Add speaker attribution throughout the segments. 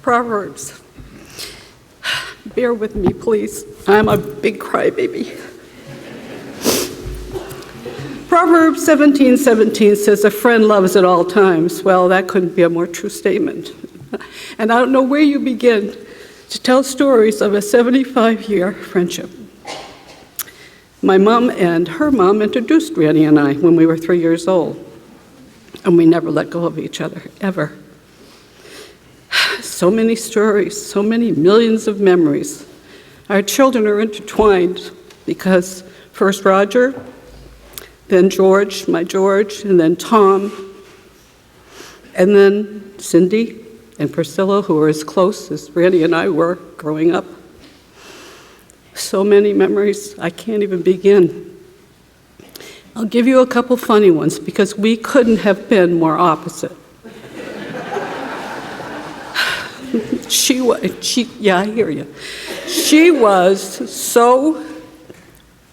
Speaker 1: Proverbs. Bear with me, please. I'm a big crybaby. Proverbs 17:17 says, "A friend loves at all times." Well, that couldn't be a more true statement. And I don't know where you begin to tell stories of a 75-year friendship. My mom and her mom introduced Ranny and I when we were 3 years old, and we never let go of each other, ever. So many stories, so many millions of memories. Our children are intertwined because first Roger, then George, my George, and then Tom, and then Cindy and Priscilla, who are as close as Randy and I were growing up. So many memories, I can't even begin. I'll give you a couple funny ones because we couldn't have been more opposite. Yeah, I hear you. She was so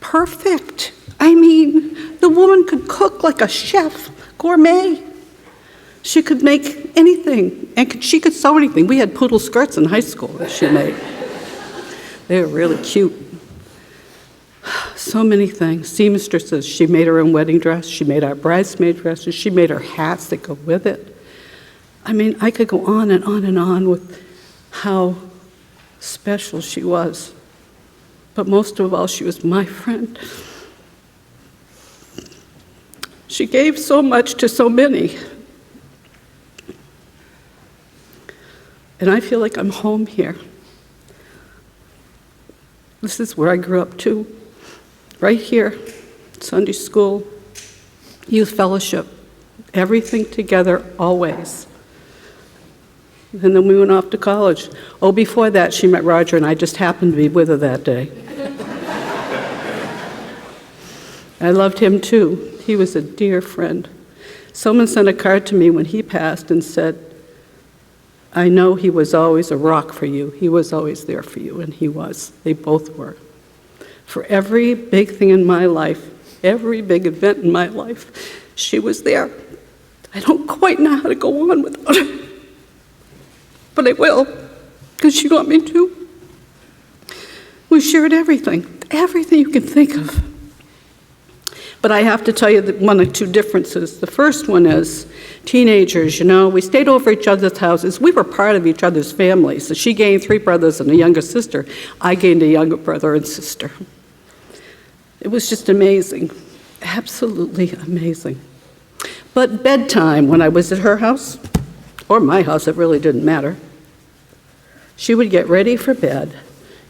Speaker 1: perfect. I mean, the woman could cook like a chef, gourmet. She could make anything, and she could sew anything. We had poodle skirts in high school that she made. They were really cute. So many things. Seamstresses. She made her own wedding dress. She made our bridesmaid dresses. She made her hats that go with it. I mean, I could go on and on and on with how special she was. But most of all, she was my friend. She gave so much to so many. And I feel like I'm home here. This is where I grew up too. Right here, Sunday school, youth fellowship, everything together always. And then we went off to college. Oh, before that, she met Roger, and I just happened to be with her that day. I loved him too. He was a dear friend. Someone sent a card to me when he passed and said, "I know he was always a rock for you. He was always there for you," and he was. They both were. For every big thing in my life, every big event in my life, she was there. I don't quite know how to go on without her. But I will, because she got me to. We shared everything you can think of. But I have to tell you that one of two differences. The first one is teenagers, we stayed over each other's houses. We were part of each other's families. So she gained 3 brothers and a younger sister. I gained a younger brother and sister. It was just amazing, absolutely amazing. But bedtime, when I was at her house, or my house, it really didn't matter. She would get ready for bed.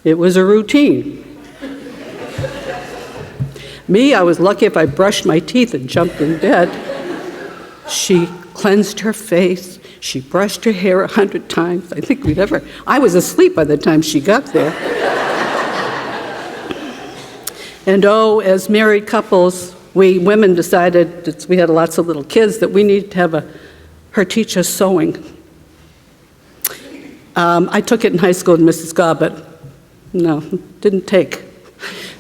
Speaker 1: It was a routine. Me, I was lucky if I brushed my teeth and jumped in bed. She cleansed her face. She brushed her hair 100 times. I was asleep by the time she got there. And as married couples, we women decided, that we had lots of little kids, that we needed to have her teach us sewing. I took it in high school with Mrs. Gobb, but no, didn't take.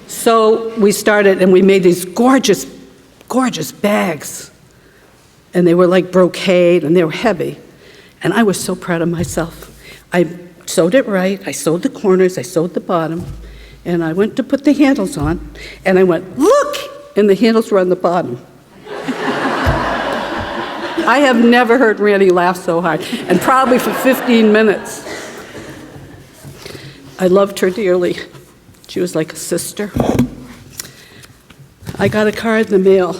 Speaker 1: So we started, and we made these gorgeous, gorgeous bags. And they were like brocade, and they were heavy. And I was so proud of myself. I sewed it right. I sewed the corners. I sewed the bottom. And I went to put the handles on, and I went, "Look!" And the handles were on the bottom. I have never heard Randy laugh so hard, and probably for 15 minutes. I loved her dearly. She was like a sister. I got a card in the mail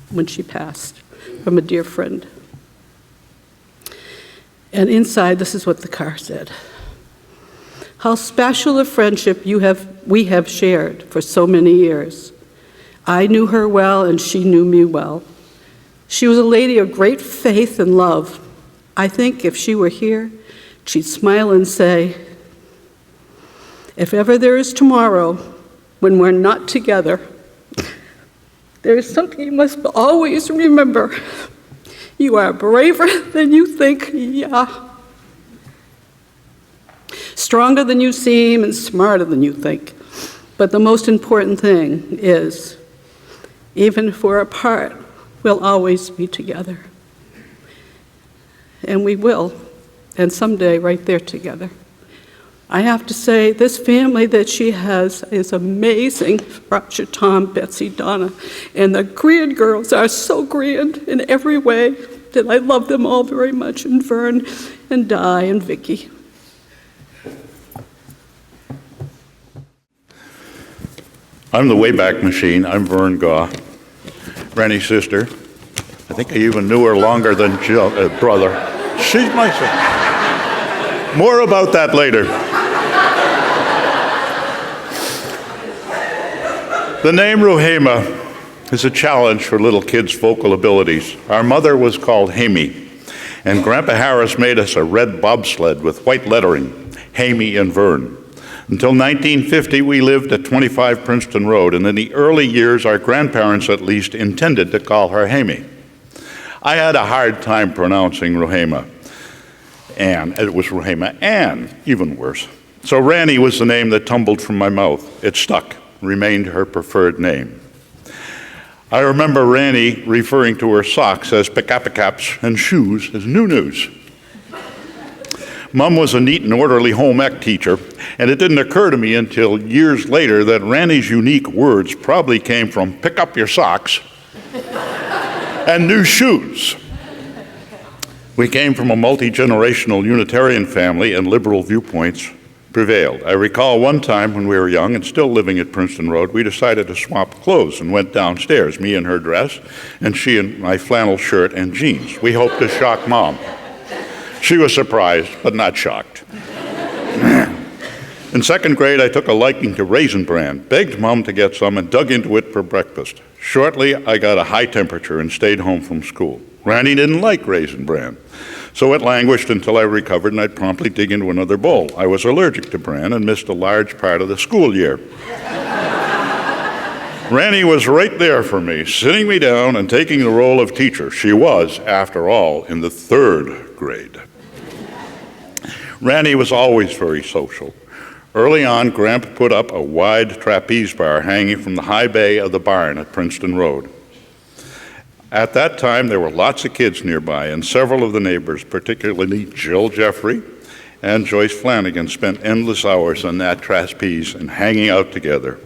Speaker 1: when she passed from a dear friend. And inside, this is what the card said. "How special a friendship we have shared for so many years. I knew her well, and she knew me well. She was a lady of great faith and love. I think if she were here, she'd smile and say, 'If ever there is tomorrow when we're not together, there is something you must always remember. You are braver than you think, yeah. Stronger than you seem and smarter than you think. But the most important thing is, even if we're apart, we'll always be together.' And we will. and someday right there together. I have to say, this family that she has is amazing. Roger, Tom, Betsy, Donna, and the grand girls are so grand in every way that I love them all very much, and Vern and Di and Vicky.
Speaker 2: I'm the Wayback Machine. I'm Vern Gaw, Ranny's sister. I think I even knew her longer than brother. She's my sister. More about that later. The name Ruhema is a challenge for little kids' vocal abilities. Our mother was called Hamey, and Grandpa Harris made us a red bobsled with white lettering, Hamey and Vern. Until 1950, we lived at 25 Princeton Road, and in the early years, our grandparents at least intended to call her Hamey. I had a hard time pronouncing Ruhema, and it was Ruhema Ann, even worse. So Ranny was the name that tumbled from my mouth. It stuck, remained her preferred name. I remember Ranny referring to her socks as pick-a-pick-aps and shoes as new-news. Mom was a neat and orderly home ec teacher, and it didn't occur to me until years later that Ranny's unique words probably came from pick up your socks and new shoes. We came from a multi-generational Unitarian family, and liberal viewpoints prevailed. I recall one time when we were young and still living at Princeton Road, we decided to swap clothes and went downstairs, me in her dress, and she in my flannel shirt and jeans. We hoped to shock Mom. She was surprised, but not shocked. In second grade, I took a liking to Raisin Bran, begged Mom to get some, and dug into it for breakfast. Shortly, I got a high temperature and stayed home from school. Ranny didn't like Raisin Bran, so it languished until I recovered, and I'd promptly dig into another bowl. I was allergic to bran and missed a large part of the school year. Ranny was right there for me, sitting me down and taking the role of teacher. She was, after all, in the third grade. Ranny was always very social. Early on, Grandpa put up a wide trapeze bar hanging from the high bay of the barn at Princeton Road. At that time, there were lots of kids nearby, and several of the neighbors, particularly Jill Jeffrey and Joyce Flanagan, spent endless hours on that trapeze and hanging out together.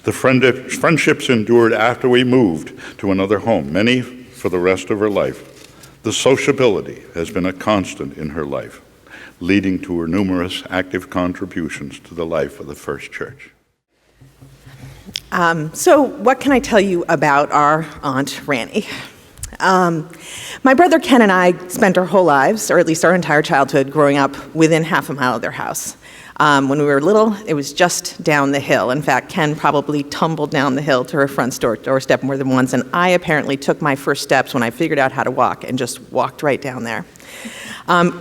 Speaker 2: The friendships endured after we moved to another home, many for the rest of her life. The sociability has been a constant in her life, leading to her numerous active contributions to the life of the First Church.
Speaker 3: So what can I tell you about our Aunt Ranny? My brother Ken and I spent our whole lives, or at least our entire childhood, growing up within half a mile of their house. When we were little, it was just down the hill. In fact, Ken probably tumbled down the hill to her front doorstep more than once, and I apparently took my first steps when I figured out how to walk and just walked right down there.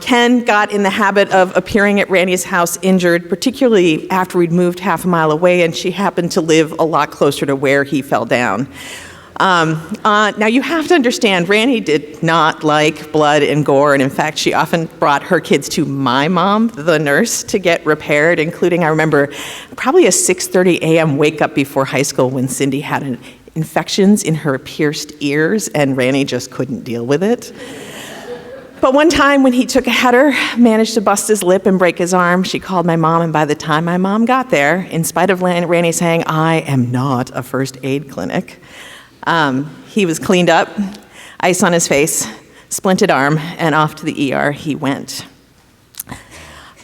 Speaker 3: Ken got in the habit of appearing at Ranny's house injured, particularly after we'd moved half a mile away, and she happened to live a lot closer to where he fell down. Now you have to understand, Ranny did not like blood and gore, and in fact, she often brought her kids to my mom, the nurse, to get repaired, including, I remember, probably a 6:30 a.m. wake up before high school when Cindy had infections in her pierced ears, and Ranny just couldn't deal with it. But one time when he took a header, managed to bust his lip and break his arm, she called my mom, and by the time my mom got there, in spite of Ranny saying, "I am not a first aid clinic," he was cleaned up, ice on his face, splinted arm, and off to the ER he went.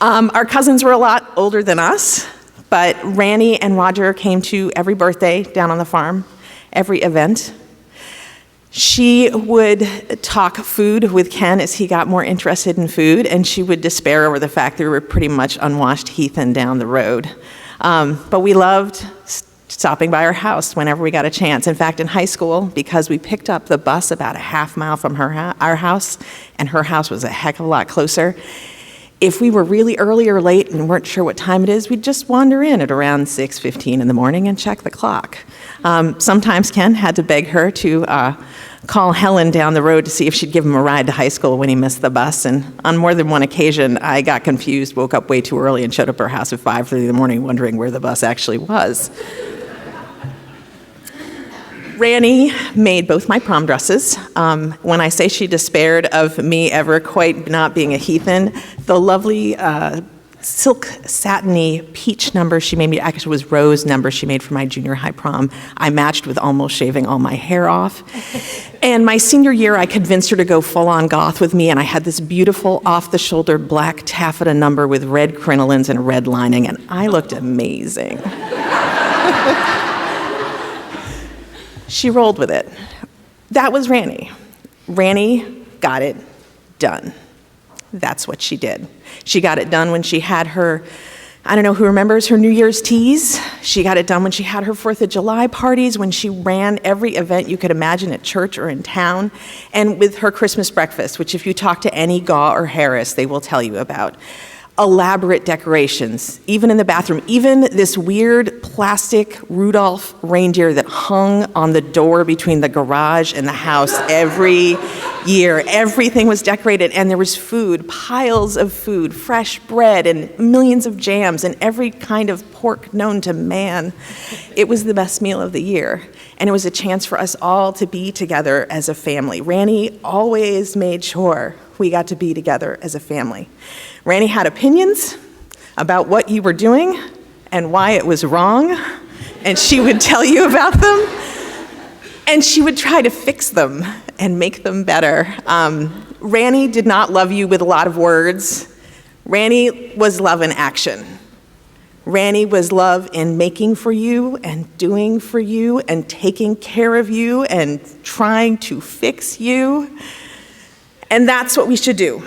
Speaker 3: Our cousins were a lot older than us, but Ranny and Roger came to every birthday down on the farm, every event. She would talk food with Ken as he got more interested in food, and she would despair over the fact that we were pretty much unwashed heathen down the road. But we loved stopping by her house whenever we got a chance. In fact, in high school, because we picked up the bus about a half mile from our house, and her house was a heck of a lot closer, if we were really early or late and weren't sure what time it is, we'd just wander in at around 6:15 in the morning and check the clock. Sometimes Ken had to beg her to call Helen down the road to see if she'd give him a ride to high school when he missed the bus. And on more than one occasion, I got confused, woke up way too early, and showed up at her house at 5:30 in the morning wondering where the bus actually was. Ranny made both my prom dresses. When I say she despaired of me ever quite not being a heathen, the lovely silk satiny peach number she made me, actually was rose number she made for my junior high prom, I matched with almost shaving all my hair off. And my senior year, I convinced her to go full-on goth with me, and I had this beautiful off-the-shoulder black taffeta number with red crinolines and red lining, and I looked amazing. She rolled with it. That was Ranny. Ranny got it done. That's what she did. She got it done when she had her, I don't know who remembers her New Year's teas. She got it done when she had her 4th of July parties, when she ran every event you could imagine at church or in town, and with her Christmas breakfast, which if you talk to any Gaw or Harris, they will tell you about. Elaborate decorations, even in the bathroom, even this weird plastic Rudolph reindeer that hung on the door between the garage and the house every year. Everything was decorated, and there was food, piles of food, fresh bread and millions of jams and every kind of pork known to man. It was the best meal of the year, and it was a chance for us all to be together as a family. Ranny always made sure we got to be together as a family. Ranny had opinions about what you were doing and why it was wrong, and she would tell you about them, and she would try to fix them and make them better. Ranny did not love you with a lot of words. Ranny was love in action. Ranny was love in making for you and doing for you and taking care of you and trying to fix you. And that's what we should do.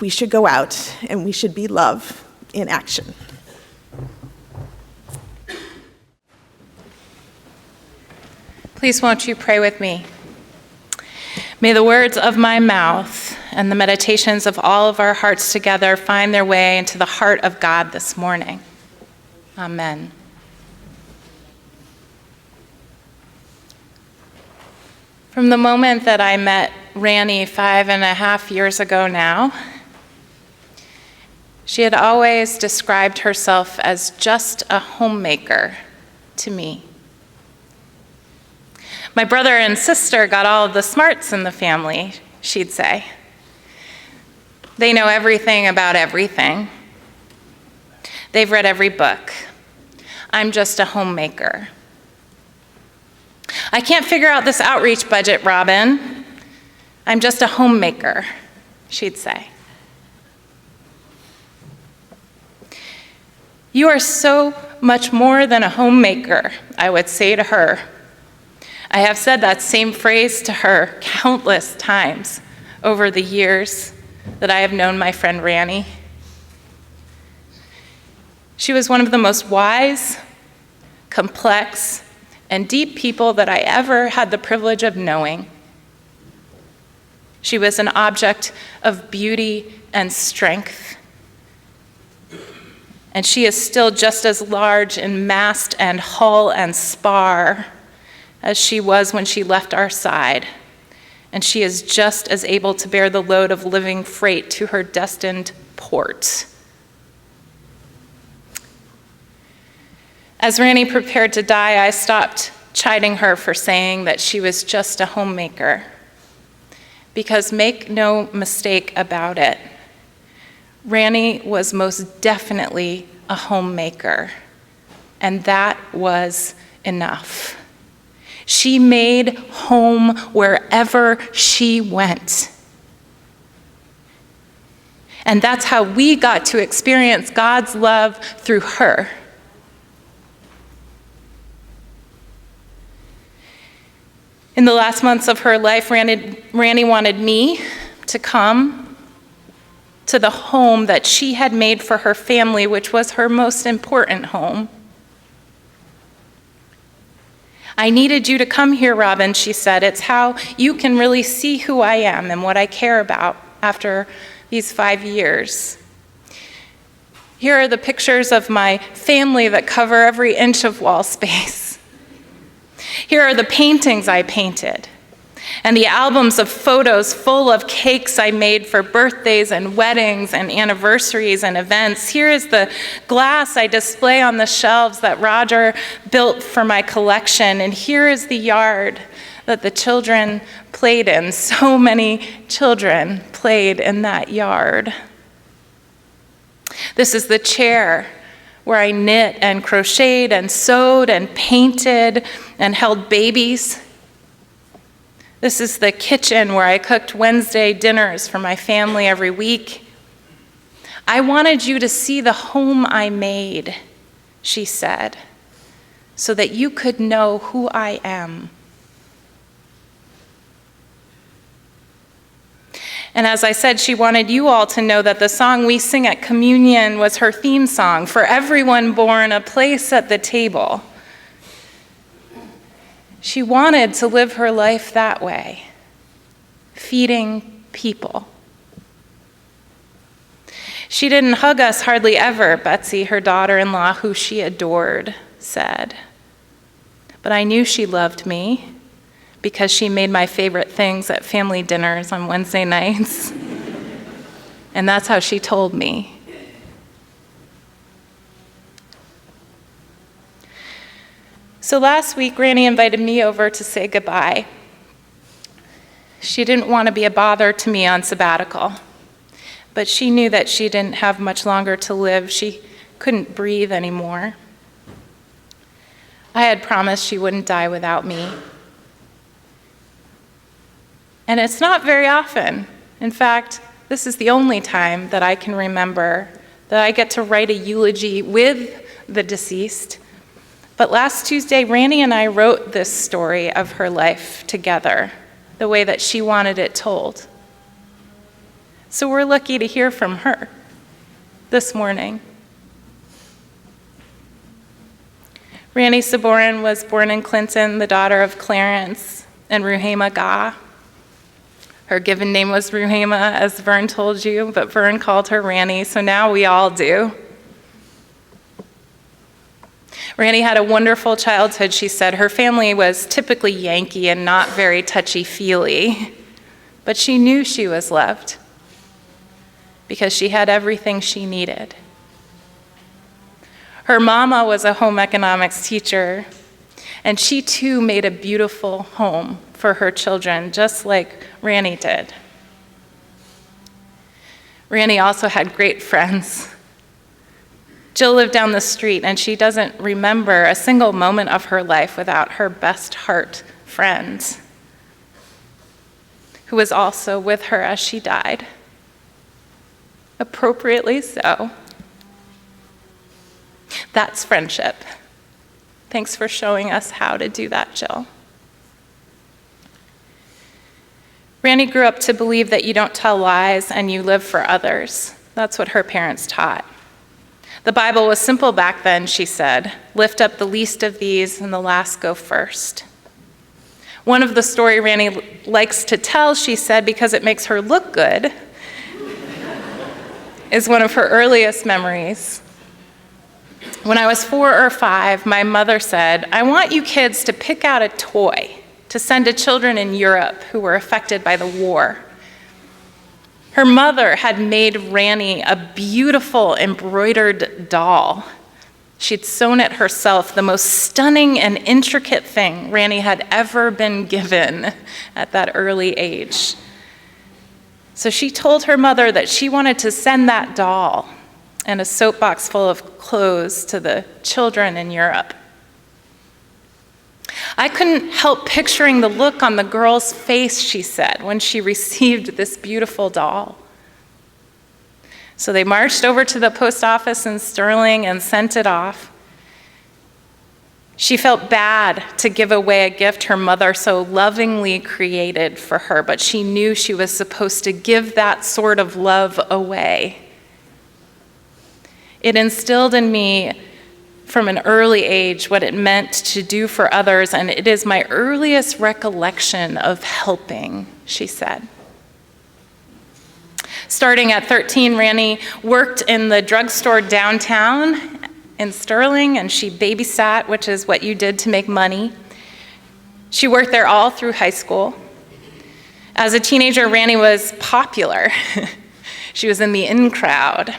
Speaker 3: We should go out and we should be love in action.
Speaker 4: Please won't you pray with me? May the words of my mouth and the meditations of all of our hearts together find their way into the heart of God this morning. Amen. From the moment that I met Ranny 5.5 years ago now, she had always described herself as just a homemaker to me. My brother and sister got all of the smarts in the family, she'd say. They know everything about everything. They've read every book. I'm just a homemaker. I can't figure out this outreach budget, Robin. I'm just a homemaker, she'd say. You are so much more than a homemaker, I would say to her. I have said that same phrase to her countless times over the years that I have known my friend Ranny. She was one of the most wise, complex, and deep people that I ever had the privilege of knowing. She was an object of beauty and strength. And she is still just as large in mast and hull and spar as she was when she left our side. And she is just as able to bear the load of living freight to her destined port. As Ranny prepared to die, I stopped chiding her for saying that she was just a homemaker. Because make no mistake about it, Ranny was most definitely a homemaker, and that was enough. She made home wherever she went. And that's how we got to experience God's love through her. In the last months of her life, Ranny wanted me to come to the home that she had made for her family, which was her most important home. I needed you to come here, Robin, she said. It's how you can really see who I am and what I care about after these 5 years. Here are the pictures of my family that cover every inch of wall space. Here are the paintings I painted. And the albums of photos full of cakes I made for birthdays and weddings and anniversaries and events. Here is the glass I display on the shelves that Roger built for my collection. And here is the yard that the children played in. So many children played in that yard. This is the chair where I knit and crocheted and sewed and painted and held babies. This is the kitchen where I cooked Wednesday dinners for my family every week. I wanted you to see the home I made, she said, so that you could know who I am. And as I said, she wanted you all to know that the song we sing at communion was her theme song, for everyone born a place at the table. She wanted to live her life that way, feeding people. She didn't hug us hardly ever, Betsy, her daughter-in-law, who she adored, said. But I knew she loved me because she made my favorite things at family dinners on Wednesday nights. And that's how she told me. So last week, Ranny invited me over to say goodbye. She didn't want to be a bother to me on sabbatical, but she knew that she didn't have much longer to live. She couldn't breathe anymore. I had promised she wouldn't die without me. And it's not very often. In fact, this is the only time that I can remember that I get to write a eulogy with the deceased. But last Tuesday, Ranny and I wrote this story of her life together, the way that she wanted it told. So we're lucky to hear from her this morning. Ranny Sabourin was born in Clinton, the daughter of Clarence and Ruhema Gah. Her given name was Ruhema, as Vern told you, but Vern called her Ranny, so now we all do. Ranny had a wonderful childhood, she said. Her family was typically Yankee and not very touchy-feely, but she knew she was loved because she had everything she needed. Her mama was a home economics teacher, and she too made a beautiful home for her children, just like Ranny did. Ranny also had great friends. Jill lived down the street, and she doesn't remember a single moment of her life without her best heart friend, who was also with her as she died. Appropriately so. That's friendship. Thanks for showing us how to do that, Jill. Ranny grew up to believe that you don't tell lies and you live for others. That's what her parents taught. The Bible was simple back then, she said. Lift up the least of these and the last go first. One of the story Ranny likes to tell, she said, because it makes her look good, is one of her earliest memories. When I was 4 or 5, my mother said, I want you kids to pick out a toy to send to children in Europe who were affected by the war. Her mother had made Ranny a beautiful embroidered doll. She'd sewn it herself, the most stunning and intricate thing Ranny had ever been given at that early age. So she told her mother that she wanted to send that doll and a soapbox full of clothes to the children in Europe. I couldn't help picturing the look on the girl's face, she said, when she received this beautiful doll. So they marched over to the post office in Sterling and sent it off. She felt bad to give away a gift her mother so lovingly created for her, but she knew she was supposed to give that sort of love away. It instilled in me from an early age what it meant to do for others, and it is my earliest recollection of helping, she said. Starting at 13, Ranny worked in the drugstore downtown in Sterling, and she babysat, which is what you did to make money. She worked there all through high school. As a teenager, Ranny was popular. She was in the in crowd.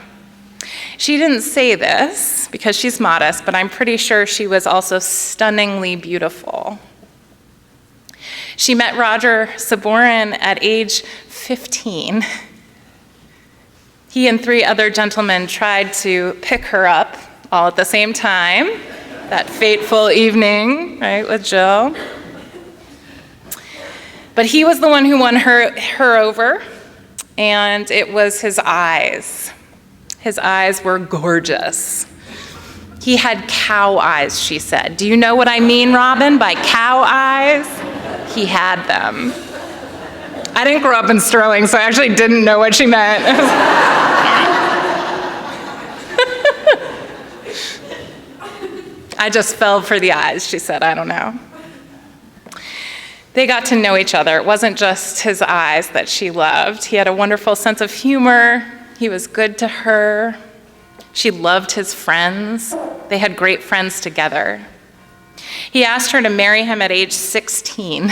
Speaker 4: She didn't say this because she's modest, but I'm pretty sure she was also stunningly beautiful. She met Roger Sabourin at age 15. He and 3 other gentlemen tried to pick her up all at the same time, that fateful evening, right, with Jill. But he was the one who won her over, and it was his eyes. His eyes were gorgeous. He had cow eyes, she said. Do you know what I mean, Robin, by cow eyes? He had them. I didn't grow up in Sterling, so I actually didn't know what she meant. I just fell for the eyes, she said. I don't know. They got to know each other. It wasn't just his eyes that she loved. He had a wonderful sense of humor. He was good to her. She loved his friends. They had great friends together. He asked her to marry him at age 16,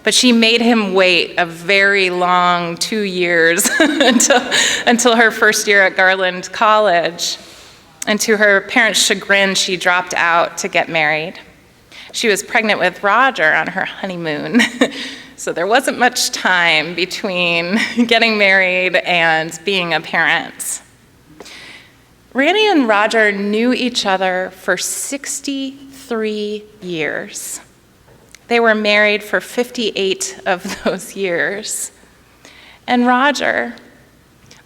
Speaker 4: but she made him wait a very long 2 years until her first year at Garland College. And to her parents' chagrin, she dropped out to get married. She was pregnant with Roger on her honeymoon, so there wasn't much time between getting married and being a parent. Ranny and Roger knew each other for 63 years. They were married for 58 of those years. And Roger,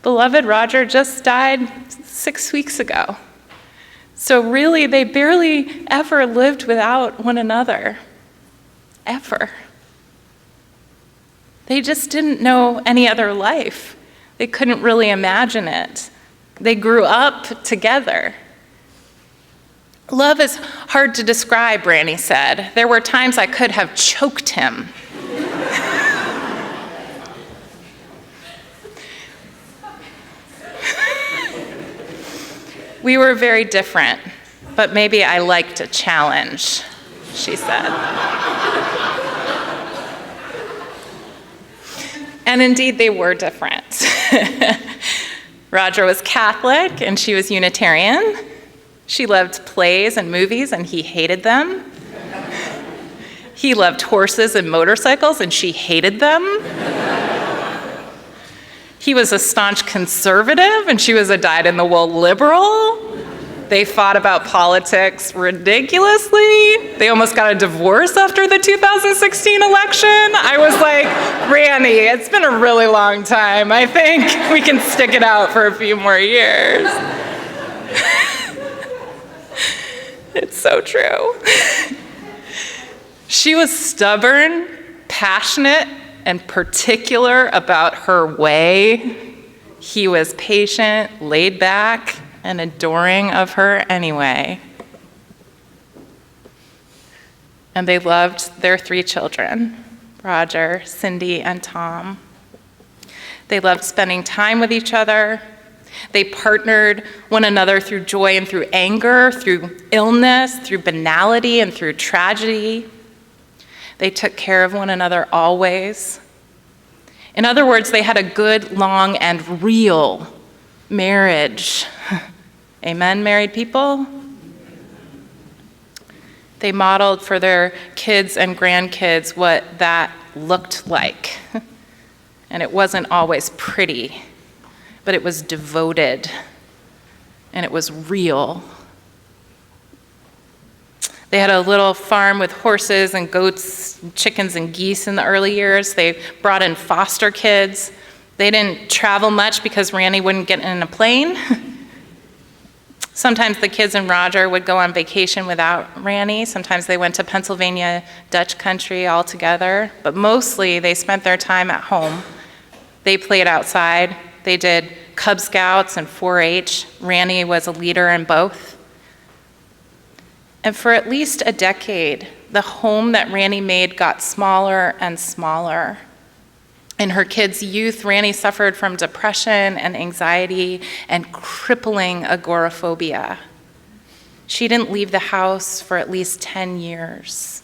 Speaker 4: beloved Roger, just died 6 weeks ago. So really, they barely ever lived without one another. Ever. They just didn't know any other life. They couldn't really imagine it. They grew up together. Love is hard to describe, Ranny said. There were times I could have choked him. We were very different, but maybe I liked a challenge, she said. And indeed, they were different. Roger was Catholic, and she was Unitarian. She loved plays and movies, and he hated them. He loved horses and motorcycles, and she hated them. He was a staunch conservative, and she was a dyed-in-the-wool liberal. They fought about politics ridiculously. They almost got a divorce after the 2016 election. I was like, Ranny, it's been a really long time. I think we can stick it out for a few more years. It's so true. She was stubborn, passionate, and particular about her way. He was patient, laid back, and adoring of her anyway. And they loved their 3 children, Roger, Cindy, and Tom. They loved spending time with each other. They partnered one another through joy and through anger, through illness, through banality, and through tragedy. They took care of one another always. In other words, they had a good, long, and real marriage. Amen, married people? They modeled for their kids and grandkids what that looked like. And it wasn't always pretty, but it was devoted, and it was real. They had a little farm with horses and goats, and chickens and geese in the early years. They brought in foster kids. They didn't travel much because Ranny wouldn't get in a plane. Sometimes the kids and Roger would go on vacation without Ranny. Sometimes they went to Pennsylvania, Dutch country all together. But mostly they spent their time at home. They played outside. They did Cub Scouts and 4-H. Ranny was a leader in both. And for at least a decade, the home that Ranny made got smaller and smaller. In her kids' youth, Ranny suffered from depression and anxiety and crippling agoraphobia. She didn't leave the house for at least 10 years.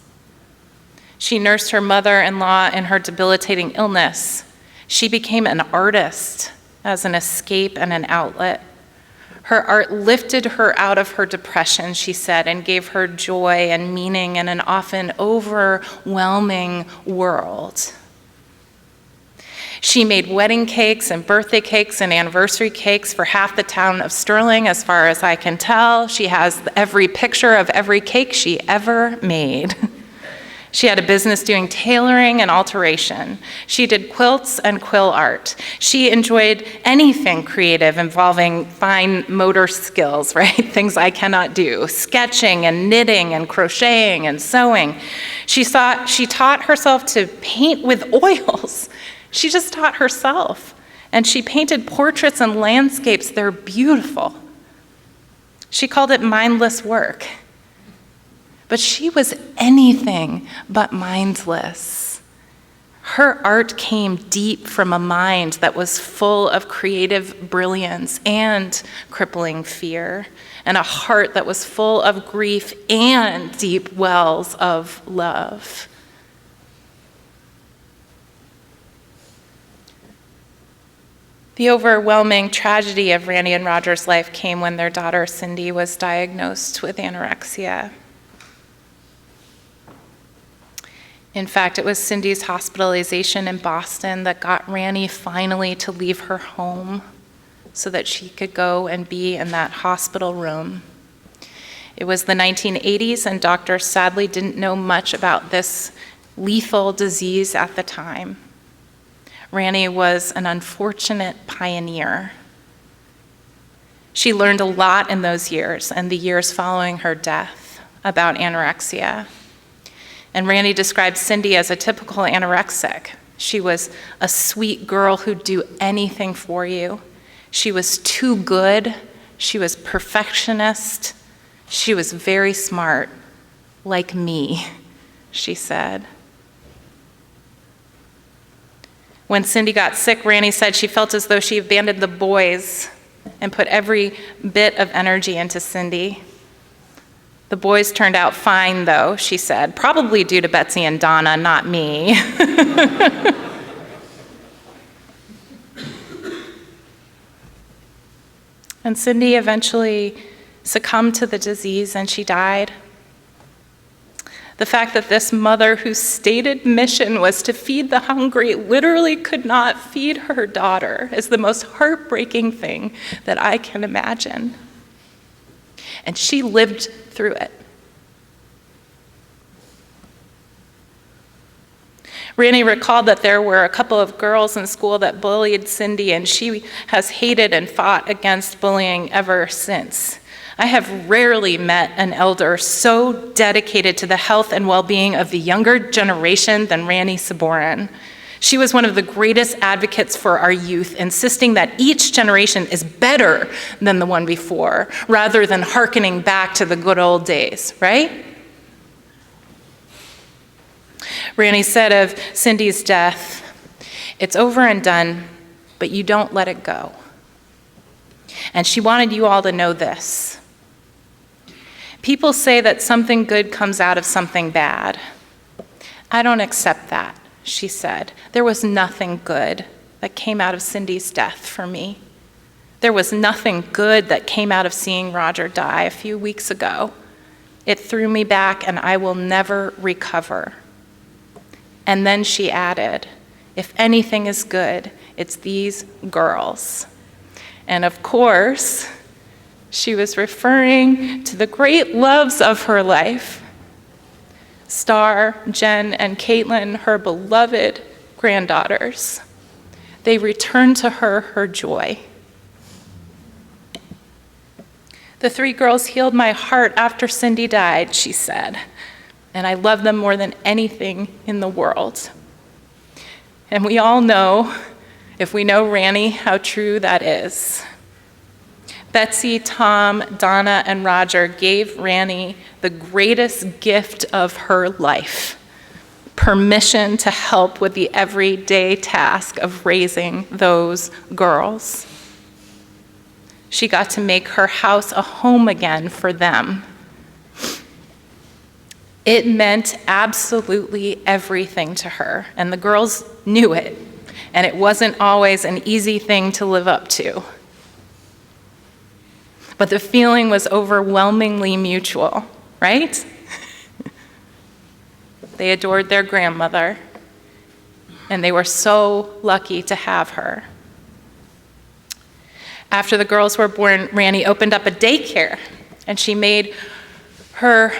Speaker 4: She nursed her mother-in-law in her debilitating illness. She became an artist as an escape and an outlet. Her art lifted her out of her depression, she said, and gave her joy and meaning in an often overwhelming world. She made wedding cakes and birthday cakes and anniversary cakes for half the town of Sterling, as far as I can tell. She has every picture of every cake she ever made. She had a business doing tailoring and alteration. She did quilts and quill art. She enjoyed anything creative involving fine motor skills, right? Things I cannot do. Sketching and knitting and crocheting and sewing. She taught herself to paint with oils. She just taught herself. And she painted portraits and landscapes. They're beautiful. She called it mindless work. But she was anything but mindless. Her art came deep from a mind that was full of creative brilliance and crippling fear, and a heart that was full of grief and deep wells of love. The overwhelming tragedy of Randy and Roger's life came when their daughter Cindy was diagnosed with anorexia. In fact, it was Cindy's hospitalization in Boston that got Ranny finally to leave her home so that she could go and be in that hospital room. It was the 1980s, and doctors sadly didn't know much about this lethal disease at the time. Ranny was an unfortunate pioneer. She learned a lot in those years and the years following her death about anorexia. And Randy described Cindy as a typical anorexic. She was a sweet girl who'd do anything for you. She was too good. She was perfectionist. She was very smart, like me, she said. When Cindy got sick, Ranny said she felt as though she abandoned the boys and put every bit of energy into Cindy. The boys turned out fine, though, she said, probably due to Betsy and Donna, not me. And Cindy eventually succumbed to the disease and she died. The fact that this mother, whose stated mission was to feed the hungry, literally could not feed her daughter is the most heartbreaking thing that I can imagine. And she lived through it. Ranny recalled that there were a couple of girls in school that bullied Cindy, and she has hated and fought against bullying ever since. I have rarely met an elder so dedicated to the health and well-being of the younger generation than Ranny Sabourin. She was one of the greatest advocates for our youth, insisting that each generation is better than the one before, rather than hearkening back to the good old days, right? Ranny said of Cindy's death, "It's over and done, but you don't let it go." And she wanted you all to know this. People say that something good comes out of something bad. I don't accept that, she said. There was nothing good that came out of Cindy's death for me. There was nothing good that came out of seeing Roger die a few weeks ago. It threw me back and I will never recover. And then she added, if anything is good, it's these girls. And of course, she was referring to the great loves of her life. Star, Jen, and Caitlin, her beloved granddaughters. They returned to her joy. The three girls healed my heart after Cindy died, she said, and I love them more than anything in the world. And we all know, if we know Ranny, how true that is. Betsy, Tom, Donna, and Roger gave Ranny the greatest gift of her life, permission to help with the everyday task of raising those girls. She got to make her house a home again for them. It meant absolutely everything to her, and the girls knew it, and it wasn't always an easy thing to live up to. But the feeling was overwhelmingly mutual, right? They adored their grandmother, and they were so lucky to have her. After the girls were born, Ranny opened up a daycare, and she made her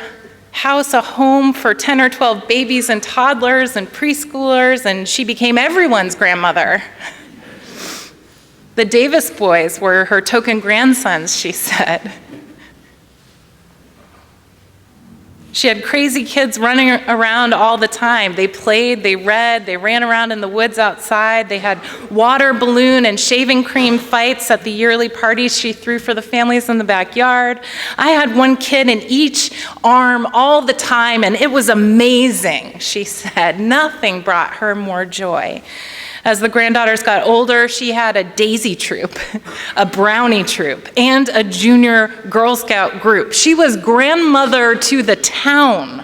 Speaker 4: house a home for 10 or 12 babies and toddlers and preschoolers, and she became everyone's grandmother. The Davis boys were her token grandsons, she said. She had crazy kids running around all the time. They played, they read, they ran around in the woods outside. They had water balloon and shaving cream fights at the yearly parties she threw for the families in the backyard. I had one kid in each arm all the time, and it was amazing, she said. Nothing brought her more joy. As the granddaughters got older, she had a daisy troop, a brownie troop, and a junior Girl Scout group. She was grandmother to the town.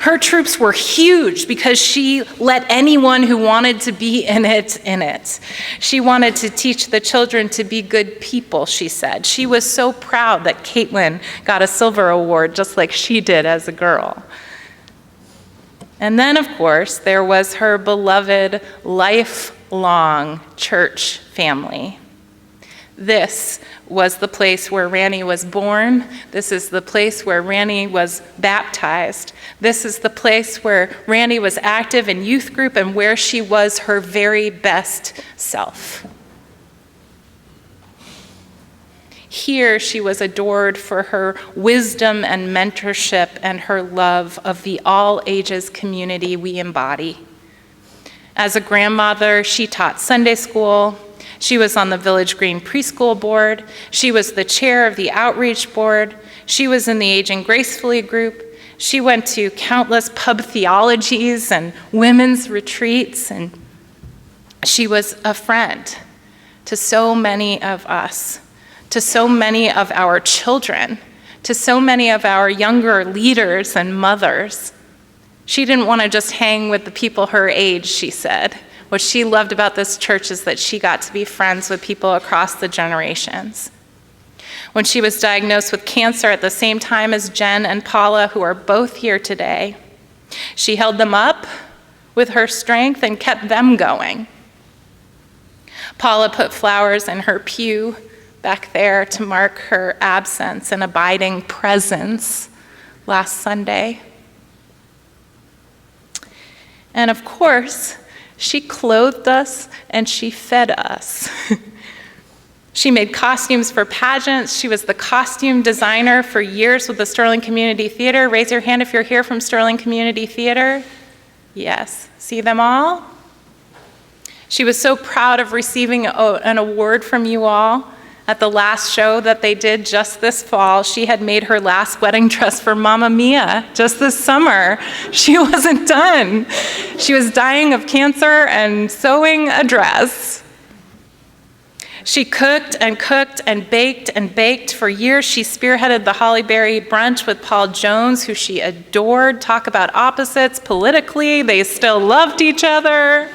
Speaker 4: Her troops were huge because she let anyone who wanted to be in it. She wanted to teach the children to be good people, she said. She was so proud that Caitlin got a silver award just like she did as a girl. And then, of course, there was her beloved, lifelong church family. This was the place where Ranny was born. This is the place where Ranny was baptized. This is the place where Ranny was active in youth group and where she was her very best self. Here, she was adored for her wisdom and mentorship and her love of the all-ages community we embody. As a grandmother, she taught Sunday school. She was on the Village Green preschool board. She was the chair of the outreach board. She was in the Aging Gracefully group. She went to countless pub theologies and women's retreats, and she was a friend to so many of us, to so many of our children, to so many of our younger leaders and mothers. She didn't want to just hang with the people her age, she said. What she loved about this church is that she got to be friends with people across the generations. When she was diagnosed with cancer at the same time as Jen and Paula, who are both here today, she held them up with her strength and kept them going. Paula put flowers in her pew back there to mark her absence and abiding presence last Sunday. And of course, she clothed us and she fed us. She made costumes for pageants. She was the costume designer for years with the Sterling Community Theater. Raise your hand if you're here from Sterling Community Theater. Yes, see them all? She was so proud of receiving an award from you all. At the last show that they did just this fall, she had made her last wedding dress for Mamma Mia just this summer. She wasn't done. She was dying of cancer and sewing a dress. She cooked and cooked and baked for years. She spearheaded the Holly Berry brunch with Paul Jones, who she adored. Talk about opposites politically. They still loved each other.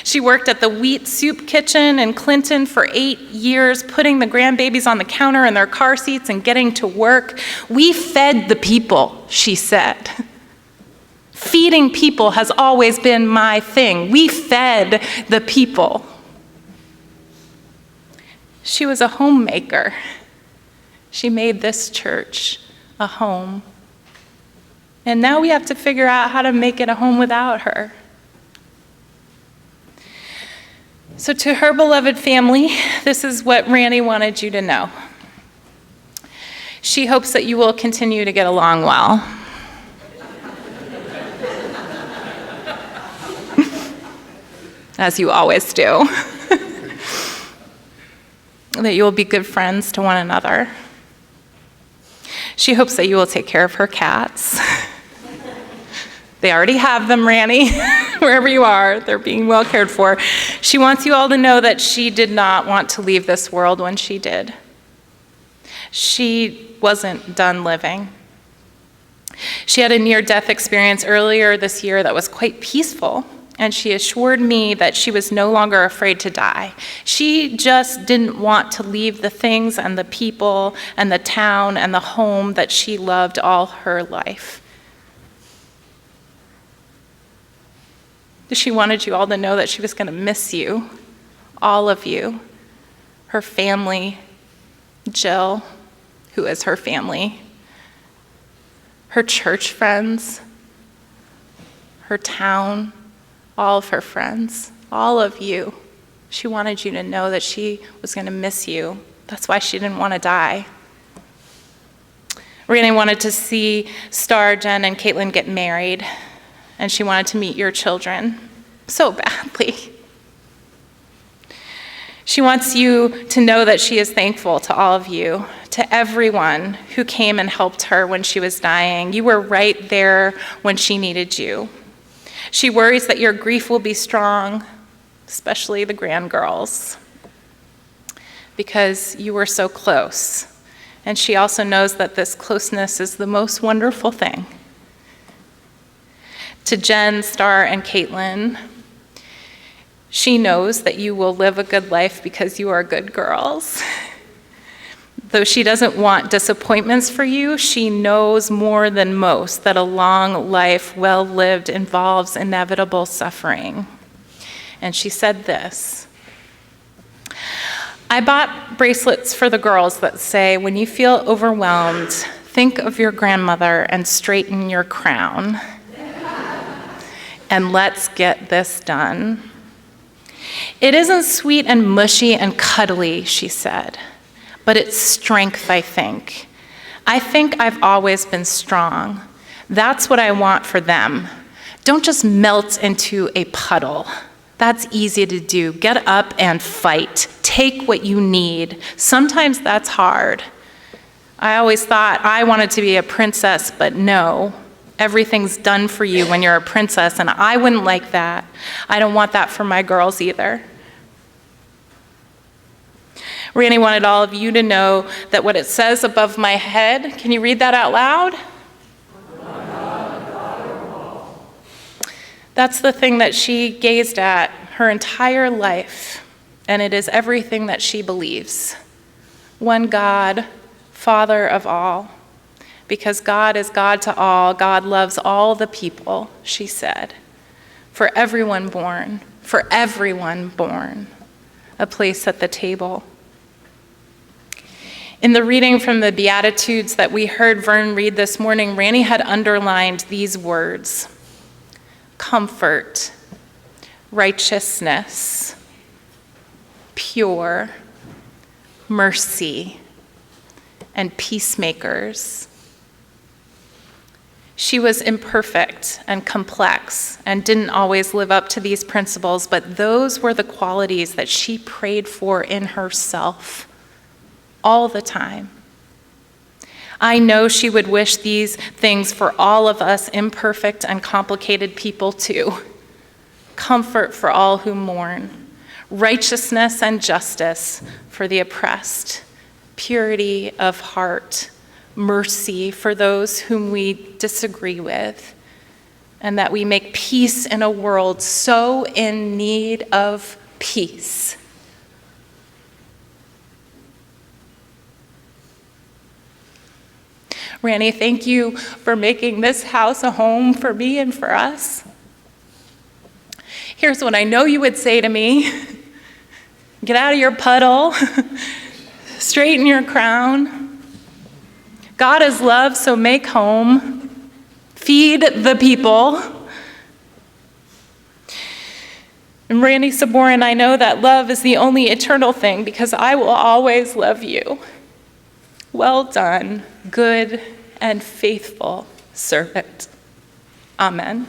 Speaker 4: She worked at the Wheat Soup Kitchen in Clinton for 8 years, putting the grandbabies on the counter in their car seats and getting to work. We fed the people, she said. Feeding people has always been my thing. We fed the people. She was a homemaker. She made this church a home. And now we have to figure out how to make it a home without her. So to her beloved family, this is what Ranny wanted you to know. She hopes that you will continue to get along well. As you always do. That you will be good friends to one another. She hopes that you will take care of her cats. They already have them, Ranny. Wherever you are, they're being well cared for. She wants you all to know that she did not want to leave this world when she did. She wasn't done living. She had a near-death experience earlier this year that was quite peaceful, and she assured me that she was no longer afraid to die. She just didn't want to leave the things and the people and the town and the home that she loved all her life. She wanted you all to know that she was going to miss you, all of you, her family, Jill, who is her family, her church friends, her town, all of her friends, all of you. She wanted you to know that she was going to miss you. That's why she didn't want to die. Ranny wanted to see Star, Jen, and Caitlin get married, and she wanted to meet your children so badly. She wants you to know that she is thankful to all of you, to everyone who came and helped her when she was dying. You were right there when she needed you. She worries that your grief will be strong, especially the grandgirls, because you were so close. And she also knows that this closeness is the most wonderful thing. To Jen, Star, and Caitlin, she knows that you will live a good life because you are good girls. Though she doesn't want disappointments for you, she knows more than most that a long life, well lived, involves inevitable suffering. And she said this: I bought bracelets for the girls that say, when you feel overwhelmed, think of your grandmother and straighten your crown. And let's get this done. It isn't sweet and mushy and cuddly, she said, but it's strength, I think. I think I've always been strong. That's what I want for them. Don't just melt into a puddle. That's easy to do. Get up and fight. Take what you need. Sometimes that's hard. I always thought I wanted to be a princess, but no. Everything's done for you when you're a princess, and I wouldn't like that. I don't want that for my girls either. Ranny wanted all of you to know that what it says above my head, can you read that out loud? That's the thing that she gazed at her entire life, and it is everything that she believes. One God, Father of all. Because God is God to all, God loves all the people, she said. For everyone born, a place at the table. In the reading from the Beatitudes that we heard Vern read this morning, Ranny had underlined these words: comfort, righteousness, pure, mercy, and peacemakers. She was imperfect and complex and didn't always live up to these principles, but those were the qualities that she prayed for in herself all the time. I know she would wish these things for all of us imperfect and complicated people too. Comfort for all who mourn, righteousness and justice for the oppressed, purity of heart, mercy for those whom we disagree with, and that we make peace in a world so in need of peace. Ranny, thank you for making this house a home for me and for us. Here's what I know you would say to me: get out of your puddle, straighten your crown. God is love, so make home. Feed the people. And Randy Sabourin, I know that love is the only eternal thing because I will always love you. Well done, good and faithful servant. Amen.